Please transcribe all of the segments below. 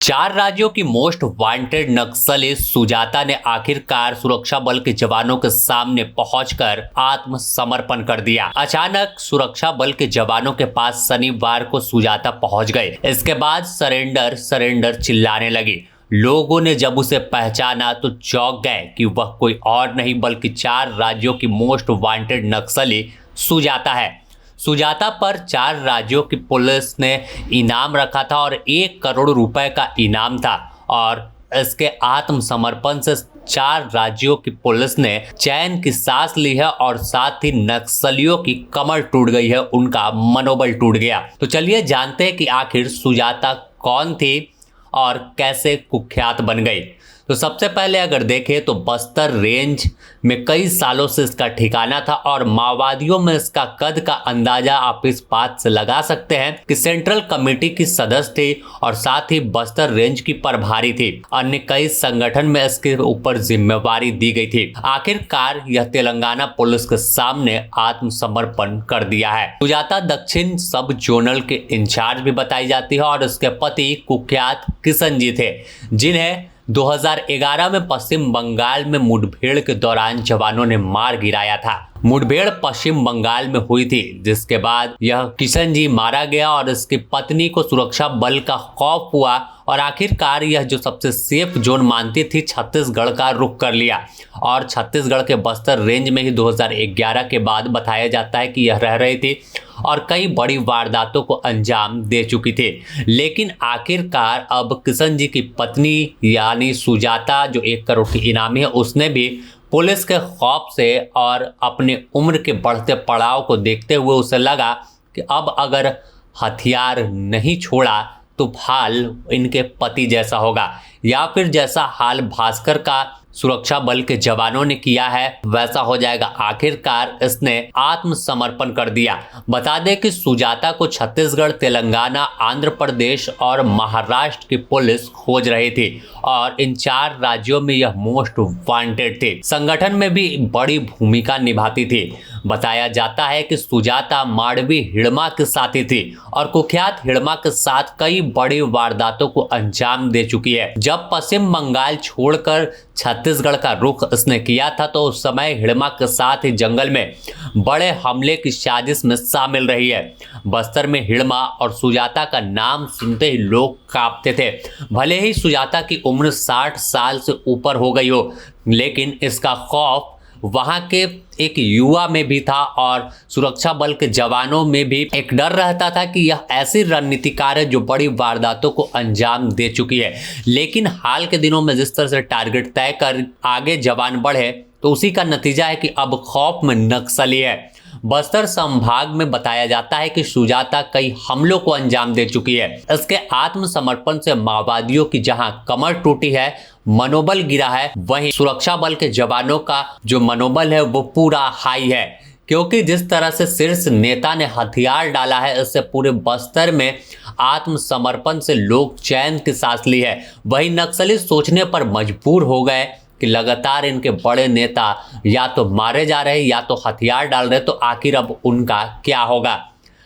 4 राज्यों की most wanted नक्सली सुजाता ने आखिरकार सुरक्षा बल के जवानों के सामने पहुंचकर आत्मसमर्पण कर दिया। अचानक सुरक्षा बल के जवानों के पास शनिवार को सुजाता पहुंच गए। इसके बाद सरेंडर सरेंडर चिल्लाने लगी। लोगों ने जब उसे पहचाना तो चौंक गए कि वह कोई और नहीं बल्कि 4 राज्यों की मोस्ट वांटेड नक्सली सुजाता है। सुजाता पर 4 राज्यों की पुलिस ने इनाम रखा था और 1 करोड़ रुपए का इनाम था और इसके आत्मसमर्पण से 4 राज्यों की पुलिस ने चैन की सांस ली है और साथ ही नक्सलियों की कमर टूट गई है, उनका मनोबल टूट गया। तो चलिए जानते हैं कि आखिर सुजाता कौन थी और कैसे कुख्यात बन गई। तो सबसे पहले अगर देखें तो बस्तर रेंज में कई सालों से इसका ठिकाना था और माओवादियों में इसका कद का अंदाजा आप इस बात से लगा सकते हैं कि सेंट्रल कमेटी की सदस्य थी और साथ ही बस्तर रेंज की प्रभारी थी। अन्य कई संगठन में इसके ऊपर जिम्मेवारी दी गई थी। आखिरकार यह तेलंगाना पुलिस के सामने आत्मसमर्पण कर दिया है। सुजाता दक्षिण सब जोनल के इंचार्ज भी बताई जाती है और उसके पति कुख्यात किशन जी थे, जिन्हें 2011 में पश्चिम बंगाल में मुठभेड़ के दौरान जवानों ने मार गिराया था। मुठभेड़ पश्चिम बंगाल में हुई थी, जिसके बाद यह किशन जी मारा गया और इसकी पत्नी को सुरक्षा बल का खौफ हुआ और आखिरकार यह जो सबसे सेफ जोन मानती थी छत्तीसगढ़ का रुख कर लिया और छत्तीसगढ़ के बस्तर रेंज में ही 2011 के बाद बताया जाता है कि यह रह रही थी और कई बड़ी वारदातों को अंजाम दे चुकी थी। लेकिन आखिरकार अब किशन जी की पत्नी यानी सुजाता जो 1 करोड़ की इनामी है, उसने भी पुलिस के खौफ से और अपने उम्र के बढ़ते पड़ाव को देखते हुए उसे लगा कि अब अगर हथियार नहीं छोड़ा तो हाल इनके पति जैसा होगा या फिर जैसा हाल भास्कर का सुरक्षा बल के जवानों ने किया है वैसा हो जाएगा। आखिरकार इसने आत्मसमर्पण कर दिया। बता दें कि सुजाता को छत्तीसगढ़, तेलंगाना, आंध्र प्रदेश और महाराष्ट्र की पुलिस खोज रही थी और इन 4 राज्यों में यह मोस्ट वांटेड थी। संगठन में भी बड़ी भूमिका निभाती थी। बताया जाता है कि सुजाता माड़वी हिड़मा के साथी थी और कुख्यात हिड़मा के साथ कई बड़ी वारदातों को अंजाम दे चुकी है। जब पश्चिम बंगाल छोड़कर छत्तीसगढ़ का रुख इसने किया था तो उस समय हिड़मा के साथ ही जंगल में बड़े हमले की साजिश में शामिल रही है। बस्तर में हिड़मा और सुजाता का नाम सुनते ही लोग कांपते थे। भले ही सुजाता की उम्र 60 साल से ऊपर हो गई हो, लेकिन इसका खौफ वहां के एक युवा में भी था और सुरक्षा बल के जवानों में भी एक डर रहता था कि यह ऐसी रणनीतिकार है जो बड़ी वारदातों को अंजाम दे चुकी है। लेकिन हाल के दिनों में जिस तरह से टारगेट तय कर आगे जवान बढ़े तो उसी का नतीजा है कि अब खौफ में नक्सली है। बस्तर संभाग में बताया जाता है कि सुजाता कई हमलों को अंजाम दे चुकी है। इसके आत्मसमर्पण से माओवादियों की जहां कमर टूटी है, मनोबल गिरा है, वहीं सुरक्षा बल के जवानों का जो मनोबल है वो पूरा हाई है, क्योंकि जिस तरह से शीर्ष नेता ने हथियार डाला है इससे पूरे बस्तर में आत्मसमर्पण से लोग चैन की सांस ली है। वहीं नक्सली सोचने पर मजबूर हो गए कि लगातार इनके बड़े नेता या तो मारे जा रहे या तो हथियार डाल रहे, तो आखिर अब उनका क्या होगा।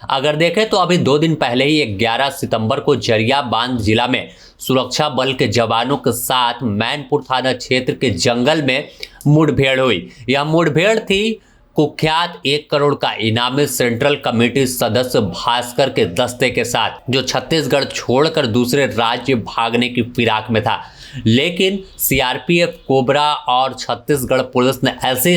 अगर देखें तो अभी 2 दिन पहले ही 11 सितंबर को जरिया बांध जिला में सुरक्षा बल के जवानों के साथ मैनपुर थाना क्षेत्र के जंगल में मुठभेड़ हुई। यह मुठभेड़ थी कुख्यात 1 करोड़ का इनामी सेंट्रल कमेटी सदस्य भास्कर के दस्ते के साथ, जो छत्तीसगढ़ छोड़कर दूसरे राज्य भागने की फिराक में था। लेकिन सीआरपीएफ, कोबरा और छत्तीसगढ़ पुलिस ने ऐसी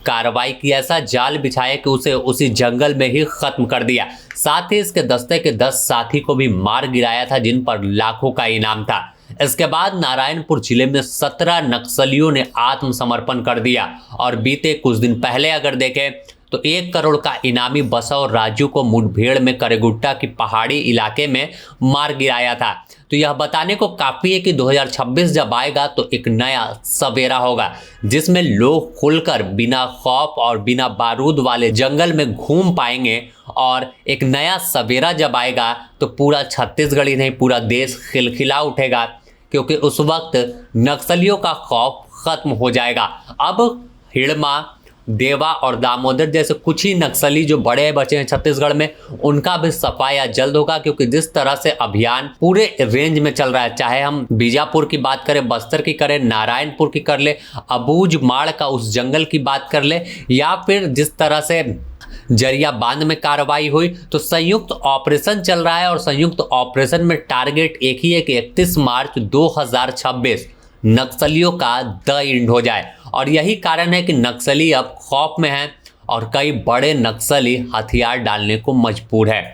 कार्रवाई की, ऐसा जाल बिछाया कि उसे उसी जंगल में ही खत्म कर दिया। साथ ही इसके दस्ते के 10 साथी को भी मार गिराया था, जिन पर लाखों का इनाम था। इसके बाद नारायणपुर जिले में 17 नक्सलियों ने आत्मसमर्पण कर दिया और बीते कुछ दिन पहले अगर देखें तो 1 करोड़ का इनामी बसव राजू को मुठभेड़ में करेगुट्टा की पहाड़ी इलाके में मार गिराया था। तो यह बताने को काफ़ी है कि 2026 जब आएगा तो एक नया सवेरा होगा, जिसमें लोग खुलकर बिना खौफ और बिना बारूद वाले जंगल में घूम पाएंगे और एक नया सवेरा जब आएगा तो पूरा छत्तीसगढ़ ही नहीं पूरा देश खिलखिला उठेगा, क्योंकि उस वक्त नक्सलियों का खौफ खत्म हो जाएगा। अब हिड़मा देवा और दामोदर जैसे कुछ ही नक्सली जो बड़े बचे हैं छत्तीसगढ़ में, उनका भी सफाया जल्द होगा। क्योंकि जिस तरह से अभियान पूरे रेंज में चल रहा है, चाहे हम बीजापुर की बात करें, बस्तर की करें, नारायणपुर की कर ले, अबूझमाड़ का उस जंगल की बात कर ले, या फिर जिस तरह से जरिया बांध में कार्रवाई हुई, तो संयुक्त ऑपरेशन चल रहा है। और संयुक्त ऑपरेशन में टारगेट एक ही है कि 31 मार्च 2026 नक्सलियों का द एंड हो जाए। और यही कारण है कि नक्सली अब खौफ में हैं और कई बड़े नक्सली हथियार डालने को मजबूर है।